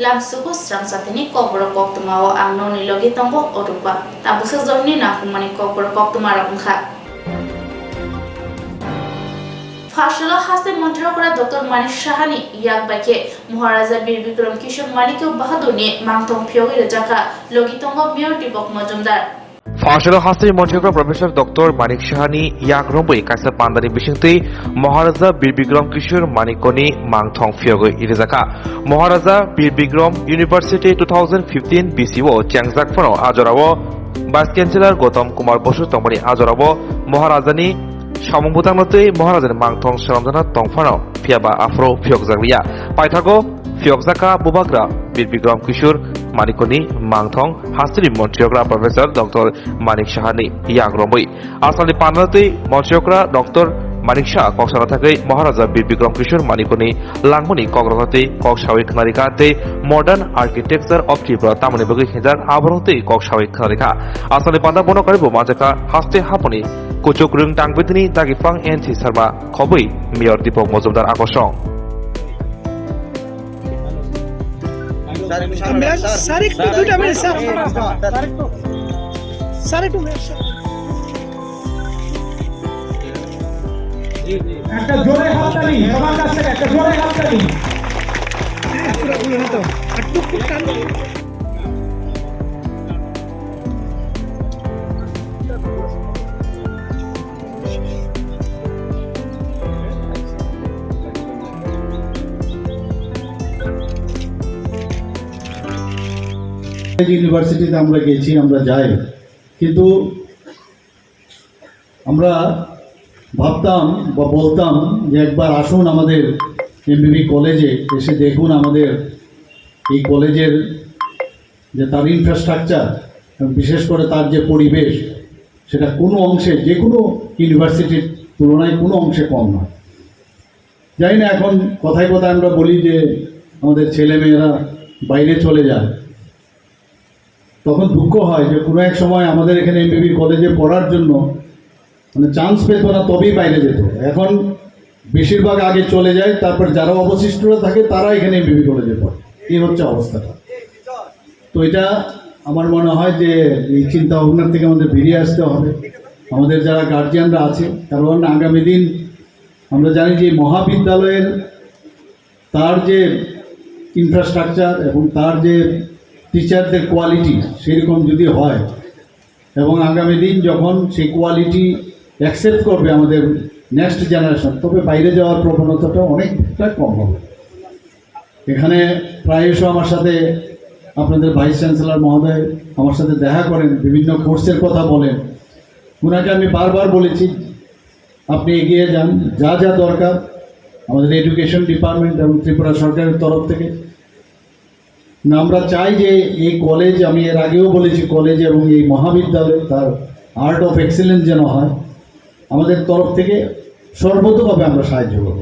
lamsuku Swrangchati ni Kokborok Koktwma o angno ni logi tongo orupa tabusa zoni nakumani Kokborok Koktwma rakungkha ফাশলা হাসতে মন্ত্রী করা doctor Manik Sahani ইয়াক বাইকে মহারাজা বীর বিক্রম কিশোর মানিক বাহাদুর নিয়ে মাংথং ফিয়োগি রেজাকা লগিতঙ্গ মেয়র দীপক মজুমদার ফাশলা হাসতে মন্ত্রী করা প্রফেসর ডক্টর মানিক সাহানি ইয়াক রম্বই কাইসা পান্দানি বিশিংতৈ মহারাজা বীর বিক্রম কিশোর মানিকনি মাংথং ফিয়োগি রেজাকা মহারাজা বীর বিক্রম ইউনিভার্সিটি 2015 বিসিও চ্যাংজাক ফনো আজরাবো ভাইস চ্যান্সেলর গৌতম কুমার বসু তমরি আজরাবো মহারাজানি সামংবুতাংনতৈ মহারাজানি মাংথং সরমজানা তংফানো ফিয়াবা আফ্রো ফিয়কজাগলিয়া পাইথাগো ফিয়কজাকা বুবাগ্রা বীর বিক্রম কিশোর মানিকনি মাংথং হাস্তিনি মন্ত্রিয়করা প্রফেসর ডক্টর মানিক সাহানি ইয়াগ্রমই আসামনি পান্নাতৈ মন্ত্রিয়করা ডক্টর মানিক শাহ কক্সানা থাকై মহারাজা বীর বিক্রম কিশোর মানিকনি লাংমনি কগ্রহতৈ কক্সাওই খনারিকাতৈ মডার্ন আর্কিটেকচার অফ ত্রিপুরা তামনি বগৈ হেজার আবরংতৈ কক্সাওই খনারিকা আসামনি পান্না বনকারি বোমাজাকা হাস্তে হাপনি কুচুক রুং টাংবিতনি দাগিফাং এনসি শর্মা খবৈ মেয়র দীপক মজুমদার আকর্ষণ একটা জোরে হাততালি সবার কাছ থেকে একটা জোরে হাততালি পুরো পুরো হতো আর টুকটুক টান ইউনিভার্সিটিতে আমরা গেছি আমরা যাই কিন্তু আমরা ভাবতাম বা বলতাম যে একবার আসুন আমাদের এমবিবি কলেজে এসে দেখুন আমাদের এই কলেজের যে তার ইনফ্রাস্ট্রাকচার বিশেষ করে তার যে পরিবেশ সেটা কোনো অংশে যে কোনো ইউনিভার্সিটির তুলনায় কোনো অংশে কম নয়। জানি না এখন কথায় কথায় আমরা বলি যে আমাদের ছেলেমেয়েরা বাইরে চলে যায়, তখন দুঃখ হয় যে কোনো এক সময় আমাদের এখানে এমবিবি কলেজে পড়ার জন্য মানে চান্স পেত না, তবেই বাইরে যেত। এখন বেশিরভাগ আগে চলে যায়, তারপর যারা অবশিষ্টরা থাকে তারা এখানে এমবিবি কলেজে পড়ে। এই হচ্ছে অবস্থাটা। তো এটা আমার মনে হয় যে এই চিন্তা ভাবনার থেকে আমাদের বেরিয়ে আসতে হবে, আমাদের যারা গার্জিয়ানরা আছে। কারণ আগামী দিন আমরা জানি যে মহাবিদ্যালয়ের তার যে ইনফ্রাস্ট্রাকচার এবং তার যে টিচারদের কোয়ালিটি সেরকম যদি হয় এবং আগামী দিন যখন সেই কোয়ালিটি অ্যাকসেপ্ট করবে আমাদের নেক্সট জেনারেশন, তবে বাইরে যাওয়ার প্রবণতাটা অনেকটা কম হবে। এখানে প্রায়শ আমার সাথে আপনাদের ভাইস চ্যান্সেলর মহোদয় আমার সাথে দেখা করেন, বিভিন্ন কোর্সের কথা বলেন। ওনাকে আমি বারবার বলেছি আপনি এগিয়ে যান, যা যা দরকার আমাদের এডুকেশন ডিপার্টমেন্ট এবং ত্রিপুরা সরকারের তরফ থেকে আমরা চাই যে এই কলেজ, আমি এর আগেও বলেছি, কলেজ এবং এই মহাবিদ্যালয় তার আর্ট অফ এক্সেলেন্স যেন হয়। আমাদের তরফ থেকে সর্বতোভাবে আমরা সাহায্য করব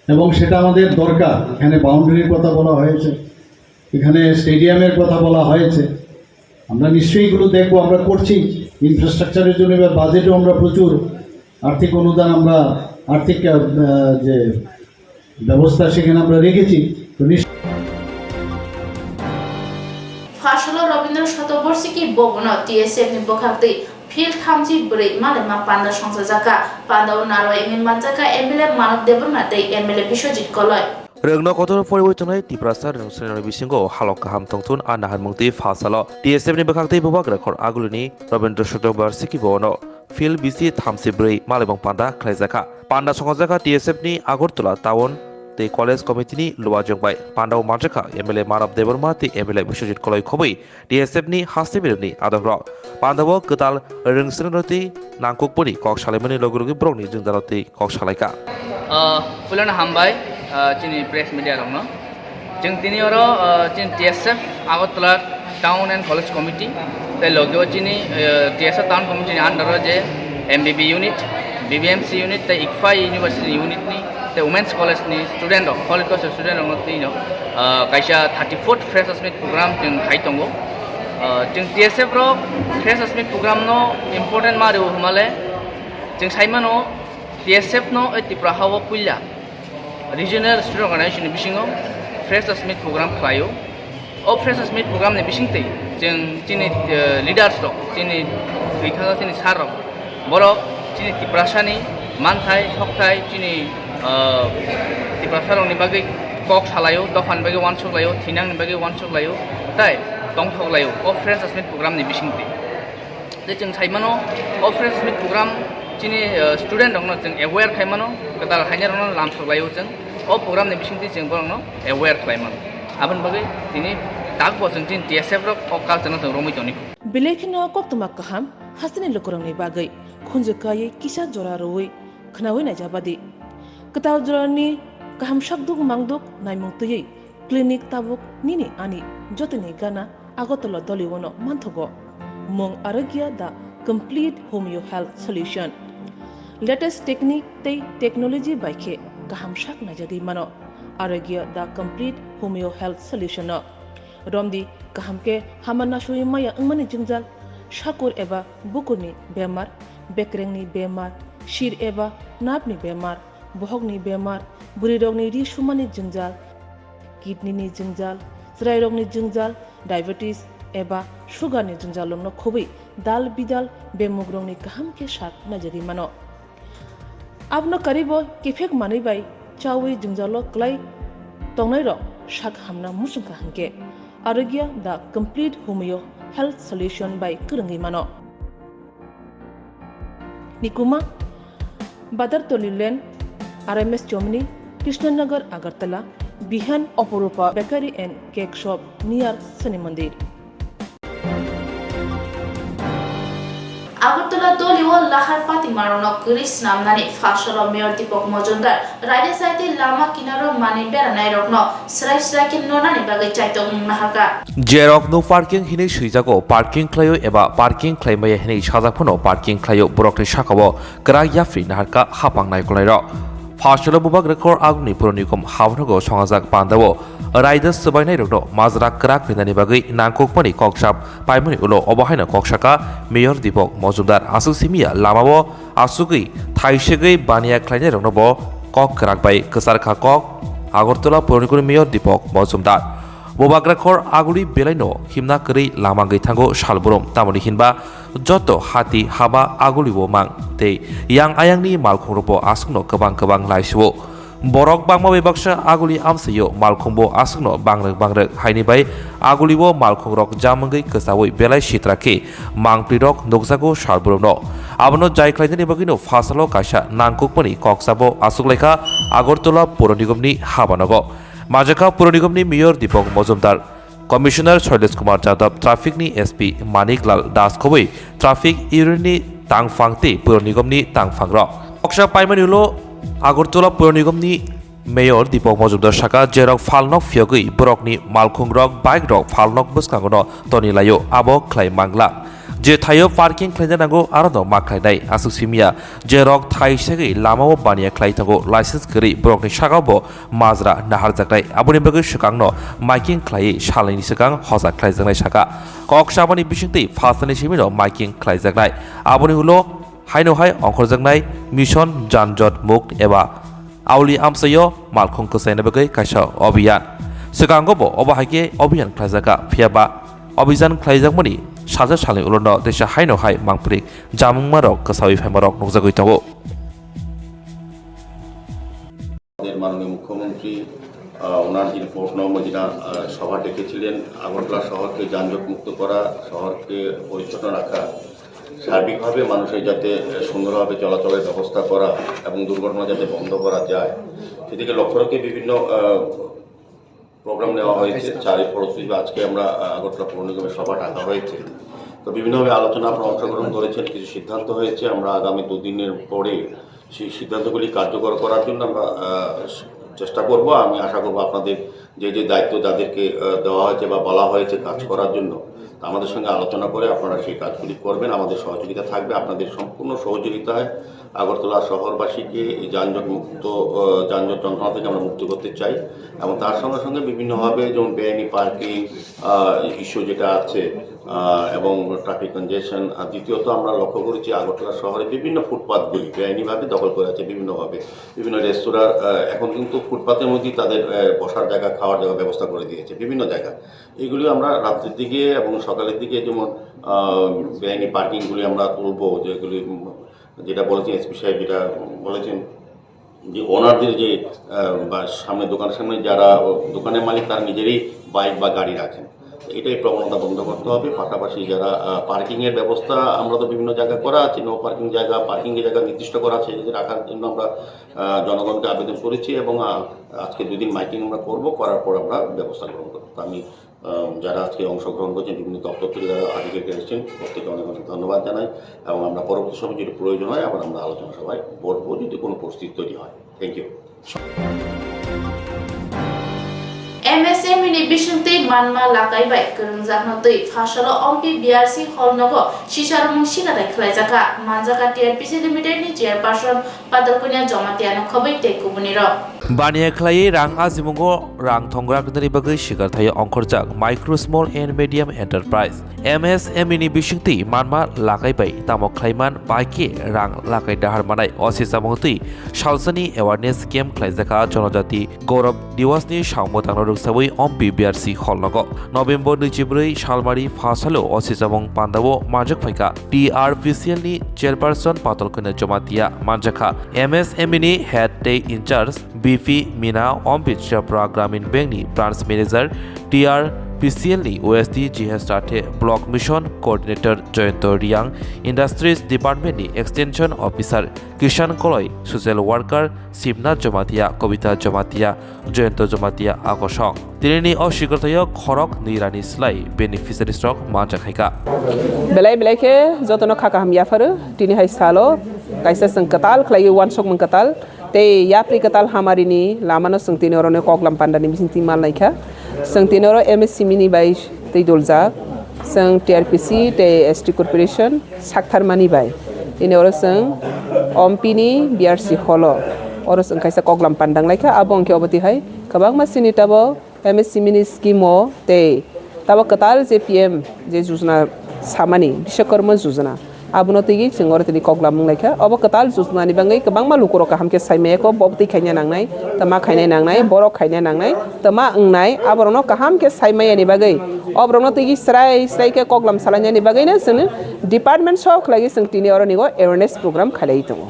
এবং সেটা আমাদের দরকার। এখানে বাউন্ডারির কথা বলা হয়েছে, এখানে স্টেডিয়ামের কথা বলা হয়েছে, আমরা নিশ্চয়ই এগুলো দেখবো, আমরা করছি। ইনফ্রাস্ট্রাকচারের জন্য এবার বাজেটও আমরা প্রচুর আর্থিক অনুদান, আমরা আর্থিক যে ব্যবস্থা সেখানে আমরা রেখেছি। তো ফাশলা রবীন্দ্র শতবর্ষিকী বগন টিএসএফ ni bokakti ফিল থামজি ব্রে মালেমা পান্ডা সংসজাকা পান্ডাও নারো এঙ্গিন মানজাকা এমএলএ মানব দেবনাতে এমএলএ বিশ্বজিৎ কলয় রংনা কতর পরিবর্তনাय ত্রিপুরা রংসেনারি বিসিঙ্গ হালক কাহাম তংথুন আর নাহার মুক্তি ফাসালো টিএসএফ ni বখাকতै বুবাগ্রা খর আগুলনি রবীন্দ্র শতবর্ষিকী বগন ফিল বিসি থামসি ব্রে মালেবং পান্ডা খ্লাইজাকা পান্ডা সংসজাকা টিএসএফ ni আগরতলা টাউন ते कलेज कमिटिनि लुवा जोंबाय पांडाव मानजाखा एमएलए मानव देबरमा ते एमएलए विश्वजित कलय खबै टीएसएफ नि हास्ते मिरुनि आदग्र पांडाव गताल रोंसनरति नांकुकपुरि कक्सालायमनि लगुलुगि ब्रगनि जोंदारति कक्सालायका फुलाना हामबाय चिनि प्रेस मिडिया रंग जों तिनि अरो चिन TSF Agartala town and college committee ते लगो चिनि टीएसएफ टाउन कमिटी अंडर जे एमबीबी यूनिट बीबीएमसी यूनिट ते इक्फा यूनिवर्सिटी यूनिट नि ते वुमेन्स कलेज नि स्टूडेंट कलेज स्टूडेंट रंगतिनो काइसा 34th फ्रेशर्स मीट प्रोग्राम जों खाइतंगो जों टीएसएफ रो फ्रेशर्स मीट प्रोग्राम नो इम्पोर्टेंट मारो हमाले जों साइमानो टीएसएफ नो त्रिपुरा हाव पुइला रिजनल स्टूडेंट अर्गेनाइजेशन बिसिङाव फ्रेशर्स मीट प्रोग्राम खायो o freshers meet program ni bisingtei jeng chini leaders rok chini githaga chini sar rok borok chini tiprasani manthai thokthai chini tiprasa rok ni bagai kok salayo dofan bagai wansok layo thinang ni bagai wansok layo tai tongthok layo o freshers meet program ni bisingtei de jeng saimano o freshers meet program chini student rok no jeng aware khaimano kadal hainer no lamsok layo jeng o program ni bisingtei jeng borok no aware khaimano abon bagai tini tak boseng tin TSF rok o culture no romoi toni Bilekino Koktwma kaham hasini lokorongni bagai khunjukai kisa jora roi khnawi na jabadi ketaw jorani kaham shakduk mangduk naimungtui clinic tabuk nini ani jotini gana agotolo doliwono manthogo mong aragya da complete homeo health solution latest technique tei technology baikhe kaham shak na jagi mano aragya da complete homeo health solution no Romdi kahamke hamana shui maya angmani jingjal shakur eba bukurni bemar bekrengni bemar shir eba napni bemar bohogni bemar burirogni ri shumani jingjal kidney ni jingjal srairogni jingjal diabetes eba sugar ni jingjal longno khobai dal bidal bemugrongni kahamke shak najagi mano abno karibo kefek manai bai chawi jingjalo klai tongnai ro shak hamna musungka hangke Aragya the complete homeo health solution by Kurangi Mano. Nikuma Badar Tolilen RMS Germany Krishnanagar Agartala Bihan Oporupa Bakery and Cake Shop near Sani Mandir. Agartala দলীয় লাহার পাতি মারণ করিস নামনানি ফাশলো mayor Dipak Majumdar রাইডে সাইতে লামা কিনারো মানি বেড়ানাই রকন স্রাই স্রাইকে ননানি বাগৈ চাইতং নাহাকা जेरक no parking हिनै सैजागो parking ख्लायो एबा parking ख्लायमाया हिनै साजाफोनो parking ख्लायो बरकनि साखावो ग्रा याफ्रि नाहारका हापां नायखलायरो फाशलो बुबाग record आगुनि पुरनिकम हावनगो संगाजाक बान्दावो राइदास सबायनाय रगनो माजरा क्राक रिनानि बागै नांकोकमानि ककसाब पाइमनि उलो अबहायना ककसाका मेयर दीपक मजुमदार आसु सिमिया लामावो आसुगै थाइसेगै बानिया ख्लायनाय रगनो बो कक क्राक बाय कसारखा कक আগরতলা पुरनिकनि मेयर दीपक Majumdar Bobagrakhor aguri belaino himna keri lama gaitango salborom tamoni hinba joto hati haba aguli wo mang te yang ayangni malkhongrobo asungno kebang laisuo borok bangma bebaksa aguli amsayo malkhongbo asungno bangrek haini bai aguli wo malkhongrok jamangai kesawoi belai sitrake mangprirok nokjago salboromno abono jaiklaini bagino fasalo kaisa nangkokmani koksabo asuklaika agortola puronigomni habanogo Majaka Puronigomni Mayor Dipok Mojumdar, Commissioner Shailesh Kumar Jadab, Traffic ni SP Manik Lal Das Khoboi, Traffic Irni Tangfangti Puronigomni Tangfangro. Oksha Paimanulo Agortola Puronigomni Mayor Dipok Mojumdar Shaka Jerok Falnok Fiogui, Borokni Malkhungrok Bike Rock Falnok Buskangono Toni Layo Abo Klai Mangla. Je thayo parking khlainanago arano maklainai asuk simia jerok thai segi lamao bania khlaitango license kari brokni shagabo majra nahar jaknai aboni bagui shikangno miking khlai shalaini sikang hosa khlaijaknai saka kok sabani bisingtei fasani simino miking khlaijaknai aboni hulo haino hai ongkhorjaknai mission janjot mukt eba auli amsayo malkhung ksaina bagui kaisa obhiyan sikangobo obahake obhiyan khlaijaka phiaba obhijan khlaijakmani সাজা সালে woollen দেশে হাইনো high মাংপ্রিক জামুংমারক কসাবি ফাইমারক নকজাগৈ তাবো আমাদের মাননীয় মুখ্যমন্ত্রী ওনার যিনি 4 November যিনি সভা ডেকেছিলেন আগরতলা শহরকে যানজট মুক্ত করা শহরকে পরিচ্ছন্ন রাখা সার্বিকভাবে মানুষের যাতে সুন্দরভাবে চলাচলের ব্যবস্থা করা এবং দুর্ঘটনা যাতে বন্ধ করা যায় সেদিকে লক্ষ্য রেখে বিভিন্ন প্রোগ্রাম নেওয়া হয়েছে চারি ফলশ্রুতিতে আজকে আমরা আগরতলা পৌর নিগমের সভা ডাকা হয়েছে তো বিভিন্নভাবে আলোচনা আপনারা অংশগ্রহণ করেছেন কিছু সিদ্ধান্ত হয়েছে আমরা আগামী 2 দিনের পরে সেই সিদ্ধান্তগুলি কার্যকর করার জন্য আমরা চেষ্টা করব আমি আশা করব আপনাদের যে দায়িত্ব যাদেরকে দেওয়া হয়েছে বা বলা হয়েছে কাজ করার জন্য আমাদের সঙ্গে আলোচনা করে আপনারা সেই কাজগুলি করবেন আমাদের সহযোগিতা থাকবে আপনাদের সম্পূর্ণ সহযোগিতায় আগরতলা শহরবাসীকে এই যানজট যন্ত্রণা থেকে আমরা মুক্ত করতে চাই এবং তার সঙ্গে সঙ্গে বিভিন্নভাবে যেমন বেআইনি পার্কিং ইস্যু যেটা আছে এবং ট্রাফিক কনজেশন। আর দ্বিতীয়ত আমরা লক্ষ্য করেছি আগরতলা শহরে বিভিন্ন ফুটপাথগুলি বেআইনিভাবে দখল করে আছে বিভিন্নভাবে। বিভিন্ন রেস্তোরাঁ এখন কিন্তু ফুটপাথের মধ্যেই তাদের বসার জায়গা, খাওয়ার জায়গা ব্যবস্থা করে দিয়েছে বিভিন্ন জায়গা। এইগুলি আমরা রাত্রের দিকে এবং সকালের দিকে যেমন বেআইনি পার্কিংগুলি আমরা তুলবো, যেটা বলেছেন এসপি সাহেব, যেটা বলেছেন যে ওনারদের যে বা সামনে দোকানের সামনে যারা দোকানের মালিক তারা নিজেরই বাইক বা গাড়ি রাখেন, এটাই প্রবণতা বন্ধ করতে হবে। পাশাপাশি যারা পার্কিংয়ের ব্যবস্থা আমরা তো বিভিন্ন জায়গায় করা আছে, নো পার্কিং জায়গা, পার্কিংয়ের জায়গা নির্দিষ্ট করা আছে, যদি রাখার জন্য আমরা জনগণকে আবেদন করেছি এবং আজকে 2 দিন মাইকিং আমরা করব, করার পর আমরা ব্যবস্থা গ্রহণ করব। আমি যারা আজকে অংশগ্রহণ করছেন, বিভিন্ন দপ্তর থেকে যারা আধিকারিক এসেছেন, প্রত্যেকে অনেক অনেক ধন্যবাদ জানাই এবং আমরা পরবর্তী সময় যদি প্রয়োজন হয় আবার আমরা আলোচনা সভায় বলবো যদি কোনো পরিস্থিতি তৈরি হয়। Thank you. MSME bisungtui manma lakai bai kerengjaknotui phasalo OMP BRC holnogo sisarumung sigatai khlaijaka manjaka TRPC Limited ni chairperson Padalkunia Jomatiano khobai tekubuniro বানিয়া খালাই রাং আজিমুঙ্গো রাং থংগ্রা গদনি বাগৈ শিকার থায় অংখরজাক micro small and medium enterprise MSME ni bisungtui manma lakai bai tamok khlaiman baike rang lakai dahar manai osi samungtui salsani awareness camp khlaijaka jonojati Gaurav Diwas ni sangmotang ruksawi OMP BRC holnogo November 24 salmari phasalo osi samung pandabo majak phaika TRPCL ni chairperson Padalkunia Jomatia manjaka MSME ni head day in charge BP Mina OMP Chapra Gramin Bank ni branch manager TRPCL ni OSD GS Tate Block Mission Coordinator Joyento Riang Industries Department ni Extension Officer Kishan Koloi Social Worker Simna Jomatia Kobita Jomatia Joyento Jomatia Akosong Tinini Oshikortayo Khorok Nirani Slai Beneficiary Stock Manja Khaika Belai ke jotono khaka ham yafaru tini hai salo kaisa sangkatal khlai wansok mangkatal te yapri katal hamari ni lamano sangtini orone koklam pandani bisinti mal naikha sangtini oro MSME ni bai te dolja sang TRPC te ST Corporation sakthar mani bai ini oro sang OMP ni BRC holo oro sang kaisa koklam pandang naikha abong ke obati hai kabang masini tabo MSME ni scheme te tabo katal JPM je jujna samani Bishwakarma Jojana abono tigi singor tini koklam munglaikha obo katal jojna ni bangai kabang ma lukuro ka hamke saime ko bobti khaina nangnai tama khaina nangnai borok khaina nangnai tama angnai aborono ka hamke saime ni bagai obrono tigi srai ke koklam salanya ni bagai na sing department sok lagi sing tini oro nigo awareness program khalai tongo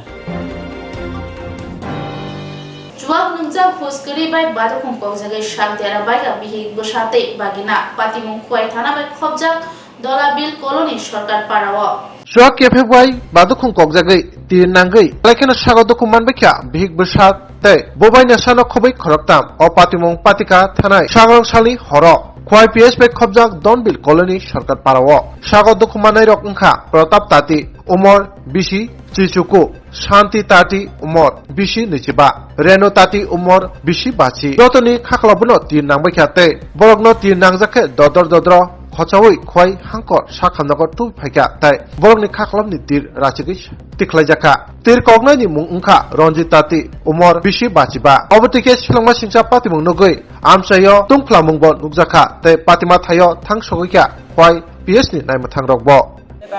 Juang nungja Huskuri bai Badukung Kokjagai Shantera bai ka bihik bosate bagina Patimung Khwai thana bai khobjak Dola Bill Colony Sarkar Parawo Soak Kefewai Badukung Kokjagai Tirnangai Lekena Sagodukum Manbekya Bihik Bosate Bobai Nasano Khobai Khoroktam O Patimung Patika Thanai Sagrongshali Horo Khwai PS bai khobjak Don Bill Colony Sarkar Parawo Sagodukum Manai Rok Ungkha Pratap Tati Umor Bishi Chichuku Shanti Tati Umor Bishi Nichiba Reno Tati Umor Bishi Bachi Dotoni Khaklabuno Tirnangbekya te Borokno Tirnangjake Dodor Khochawi Khwai Hangkor Sakhamnagor tu phaika tai borokni khaklamni tir rachigi tiklaijaka tir kognai ni mung ungkha Ronjit Tati Umor Bishi Bachiba obotike silangma singcha patimung nugui amsayo tungphlamungbo nugjaka tai patima thayo thangsogoikya Khwai PS ni naimathang rokbo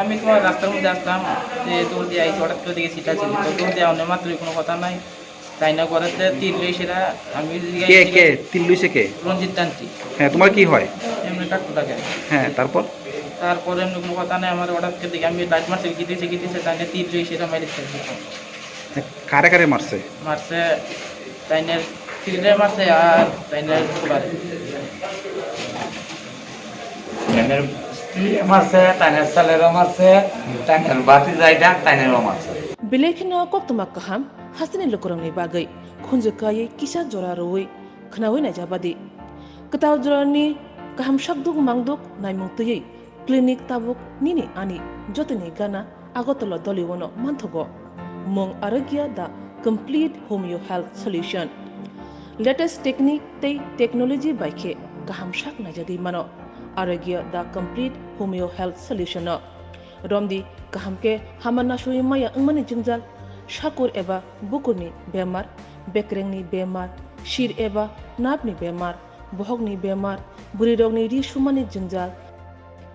আমি তোমার রাস্তার মধ্যে আসলাম যে দৌড় দিয়ে আইসি হঠাৎ করে দিকে সিটা ছিল তো দৌড় দিয়ে অন্য মাত্রই কোনো কথা নাই তাই না করাতে তিল লই সেটা আমি কে তিল লইছে কে রঞ্জিত তান্ত্রিক হ্যাঁ তোমার কি হয় এমনি কাটতে থাকে হ্যাঁ তারপর এমনি কোনো কথা নাই আমার হঠাৎ করে দিকে আমি লাইট মারছি গিতেছে তাই না তিল লই সেটা মারি কারে মারছে তাই না তিলরে মারছে আর তাই না ফুলারে Belekino Koktwma kaham hasini lokorongni bagai khunjukai kisa jora roi khnawi na jabadi ketaw jorani kaham shakduk mangduk naimungtui clinic tabuk nini ani jotini gana agotolo doliwono manthogo mong arogya the complete homeo health solution latest technique tei technology baikhe kaham shak na jadi mano arogya the complete homeo health solution romdi kahamke hamana shui maya ngmani jingjal shakur eba bukurni bemar bekrengni bemar shir eba napni bemar bohogni bemar burirogni ri shumani jingjal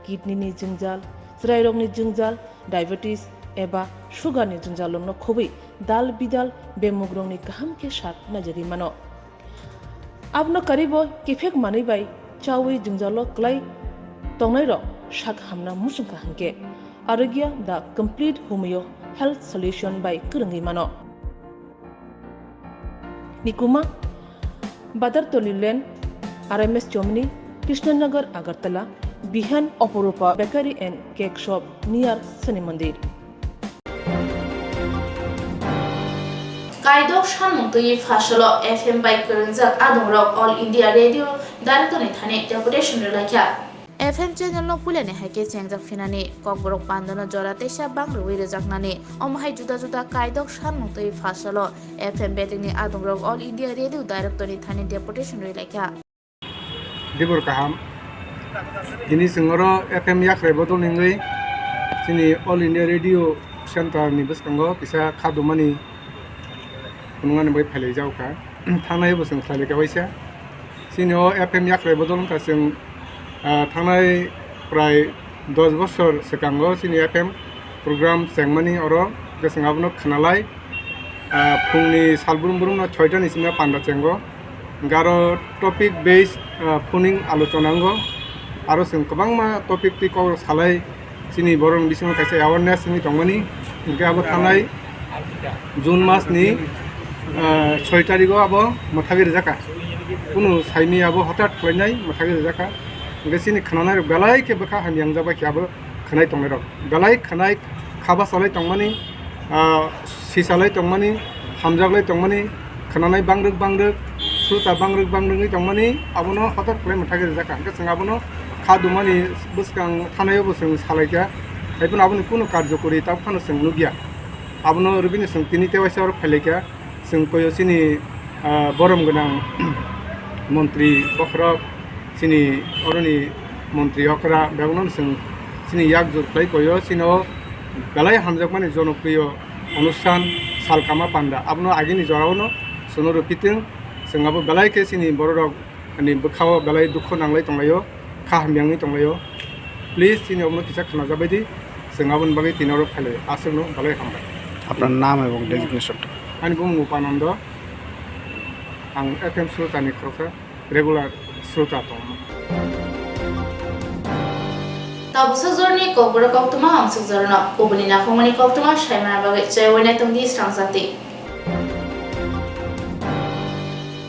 किडनीनि जोंजाल ज्राय रगनि जोंजाल diabetes एबा सुगारनि जोंजालनो खुबै दाल बिदाल बेमुग्रंनि गाहाम के साथ नजरि मानो आपनो करीबो किफेक मानै बाय चावै जोंजालो क्लाय तंनाय र साक हामना मुसुंखा हंके Arogya the complete homeo health solution by करंगै मानो निकुमा बादर तोलिलेन आरएमएस चोमनी कृष्णनगर अगरतला बिहान Aparupa bakery and cake shop near Shani Mandir कायदो सानमुंतुई फासलो एफएम बाय करंजाक आदंरक ऑल इंडिया रेडियो डायरेक्टरनि थाने डेपुटेशन लाखिया एफएम चैनल नो पुलेने हाइके चेंगजाक फिनानि ककबरक पांदनो जरातेसा बांग्रुइ रोजाकनानि अमहाय जुदा जुदा कायदो सानमुंतुई फासलो एफएम बेटिंनि आदंरक ऑल इंडिया रेडियो डायरेक्टरनि थाने डेपुटेशन लाखिया दिबर काहाम दिनै सिङाव एफएम याख्रे बदल नङै जोंनि अल इंडिया रेडियो सेन्टारनि बसकांगो किसा खादुमानि उन्नानै बै फाइल जावखा थांनाय बोसोर खालायगावैसा जोंनि एफएम याख्रे बदल जों थांनाय प्राय 10 बोसोर सिगाङाव जोंनि एफएम प्रग्राम सेंमानि अरो गोसोङावनो खोनालाय फुंनि सालब्रुमब्रुम 6टानिसिम पान्डा चेंगो गारो टपिक बेस फुनिं आलोचनांगो आरो जों गोबां मा टपिक टिक सालाय जोंनि बर' बिसिङाव खायसे एवारनेस नि दंमोनि गाबो थानाय जुन मासनि 6 तारिखआव आबो मथागिर जाका कुनु साइमी आबो हठात फैनाय मथागिर जाका गसिनि खानाय गलाय के बखा हामियां जाबाय खाबो खानाय दंनाय रक गलाय खानाय खाबा सालाय दंमानि सिसालाय दंमानि हामजागलाय दंमानि खानाय बांग्रोग सुता बांग्रोग दंमानि आबोनो हठात फै मथागिर जाका गसं आबोनो खादुमानि बसकां थानाय बसं सालायका आइबोन आबोनो कुनु कार्यकरि ता फानो जों नुगिया आबोनो रबिनि संतिनि तेवाइसा फैलेका जों कोयोसिनि बरम गोनां मन्त्री बखरक सिनि अरनि मन्त्री हकरा बेगुन जों सिनि याक जुरफ्लाय कोयो सिनो गलाय हामजाकमानि जनप्रिय अनुष्ठान सालकामा पान्डा आबोनो आगिनि जरावनो सोनोरो पिथिं जोंहाबो गलाय के सिनि बररक अनि बखाव गलाय दुख नांलाय तंलायो खा हामियांनि तंलायो प्लिज सिनि अबनो किसा खाना जाबायदि जोंहाबो बागै तिनारो फैलायो आसनो गलाय हामबाय আপনার নাম এবং ডেজিগনেশন आंनि बुं उपानन्द आं एफएम श्रोतानि खरसा रेगुलार श्रोता दं ताबुसजरनि कोकबरक कोक्तमा हमसजरनो उबनि नाखमनि कोक्तमा शायमा बागै जयवने तंगि स्रांजाति